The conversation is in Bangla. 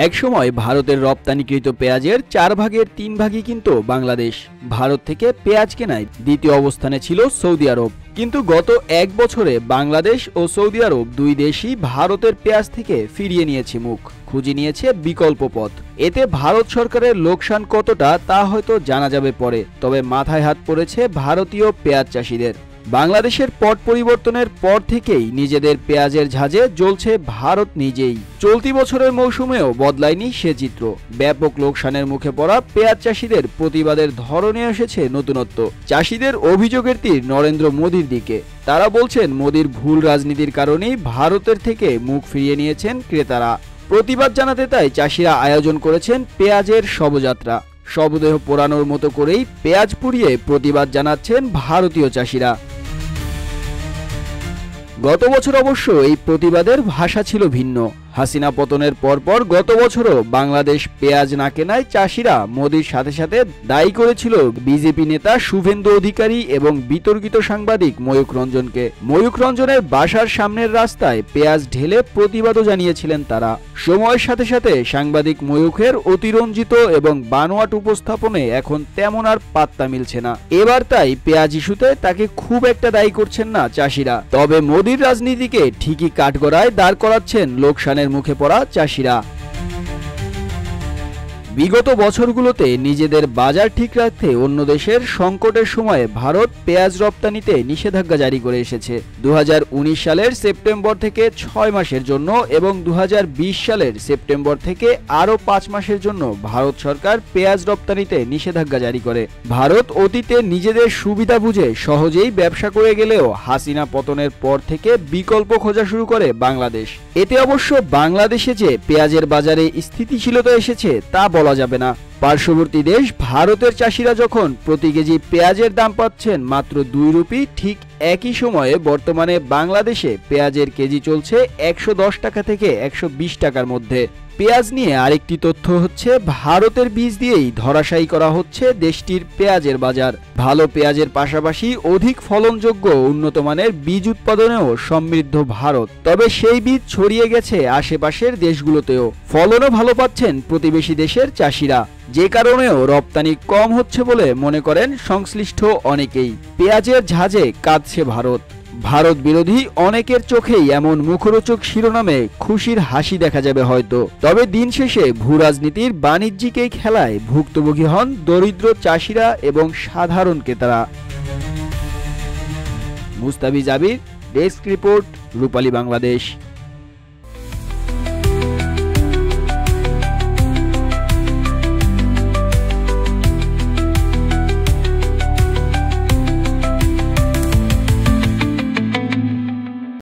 একসময় ভারতের রপ্তানিকৃত পেঁয়াজের 4 ভাগের 3 ভাগই কিন্তু বাংলাদেশ। ভারত থেকে পেঁয়াজ কেনায় দ্বিতীয় অবস্থানে ছিল সৌদি আরব। কিন্তু গত এক বছরে বাংলাদেশ ও সৌদি আরব দুই দেশই ভারতের পেঁয়াজ থেকে ফিরিয়ে নিয়েছে মুখ, খুঁজে নিয়েছে বিকল্প পথ। এতে ভারত সরকারের লোকসান কতটা তা হয়তো জানা যাবে পরে, তবে মাথায় হাত পড়েছে ভারতীয় পেঁয়াজ চাষিদের। বাংলাদেশের পট পরিবর্তনের পর থেকেই নিজেদের পেঁয়াজের ঝাঁজে জ্বলছে ভারত নিজেই। চলতি বছরের মৌসুমেও বদলায়নি সে চিত্র। ব্যাপক লোকসানের মুখে পড়া পেঁয়াজ চাষিদের প্রতিবাদের ধরনে এসেছে নতুনত্ব। চাষিদের অভিযোগের তীর নরেন্দ্র মোদীর দিকে। তারা বলছেন মোদীর ভুল রাজনীতির কারণেই ভারতের থেকে মুখ ফিরিয়ে নিয়েছেন ক্রেতারা। প্রতিবাদ জানাতে তাই চাষিরা আয়োজন করেছেন পেঁয়াজের শবযাত্রা। শবদেহ পোড়ানোর মতো করেই পেঁয়াজ পুড়িয়ে প্রতিবাদ জানাচ্ছেন ভারতীয় চাষিরা। গত বছর অবশ্য এই প্রতিবাদের ভাষা ছিল ভিন্ন। হাসিনা পতনের পরপর গত বছরও বাংলাদেশ পেঁয়াজ না কেনায় চাষিরা মোদির সাথে সাথে দায়ী করেছিল বিজেপি নেতা শুভেন্দু অধিকারী এবং বিতর্কিত সাংবাদিক ময়ূখ রঞ্জনকে। ময়ূখ রঞ্জনের বাসার সামনের রাস্তায় পেঁয়াজ ঢেলে প্রতিবাদও জানিয়েছিলেন তারা। সময়ের সাথে সাথে সাংবাদিক ময়ূখের অতিরঞ্জিত এবং বানোয়াট উপস্থাপনে এখন তেমন আর পাত্তা মিলছে না। এবার তাই পেঁয়াজ ইস্যুতে তাকে খুব একটা দায়ী করছেন না চাষিরা। তবে মোদির রাজনীতিকে ঠিকই কাঠগড়ায় দাঁড় করাচ্ছেন লোকসানের মুখে পড়া চাষিরা। বিগত বছরগুলোতে নিজেদের বাজার ঠিক রাখতে অন্য দেশের সংকটের সময়ে ভারত পেঁয়াজ রপ্তানিতে নিষেধাজ্ঞা জারি করে এসেছে। 2019 সালের সেপ্টেম্বর থেকে 6 মাসের জন্য এবং 2020 সালের সেপ্টেম্বর থেকে আরও 5 মাসের জন্য ভারত সরকার পেঁয়াজ রপ্তানিতে নিষেধাজ্ঞা জারি করে। ভারত অতীতে নিজেদের সুবিধা বুঝে সহজেই ব্যবসা করে গেলেও হাসিনা পতনের পর থেকে বিকল্প খোঁজা শুরু করে বাংলাদেশ। এতে অবশ্য বাংলাদেশে যে পেঁয়াজের বাজারে স্থিতিশীলতা এসেছে তা বলা যাবে না। পার্শ্ববর্তী দেশ ভারতের চাষিরা যখন প্রতি কেজি পেঁয়াজের দাম পাচ্ছেন মাত্র 2 রুপি, ঠিক একই সময়ে বর্তমানে বাংলাদেশে পেঁয়াজের কেজি চলছে 110 টাকা থেকে 120 টাকার মধ্যে। পেঁয়াজ নিয়ে আরেকটি তথ্য হচ্ছে ভারতের বীজ দিয়েই ধরাশায়ী করা হচ্ছে দেশটির পেঁয়াজের বাজার। ভালো পেঁয়াজের পাশাপাশি অধিক ফলনযোগ্য উন্নত মানের বীজ উৎপাদনেও সমৃদ্ধ ভারত। তবে সেই বীজ ছড়িয়ে গেছে আশেপাশের দেশগুলোতেও। ফলনও ভালো পাচ্ছেন প্রতিবেশী দেশের চাষিরা, যে কারণেও রপ্তানি কম হচ্ছে বলে মনে করেন সংশ্লিষ্ট অনেকেই। পেঁয়াজের ঝাঁজে কাঁদছে ভারত। ভারত বিরোধী অনেকের চোখেই এমন মুখরোচক শিরোনামে খুশির হাসি দেখা যাবে হয়তো। তবে দিন শেষে ভূ রাজনীতির বাণিজ্যিক এই খেলায় ভুক্তভোগী হন দরিদ্র চাষিরা এবং সাধারণ ক্রেতারা। মুস্তাফিজ আবির, ডেস্ক রিপোর্ট, রূপালী বাংলাদেশ।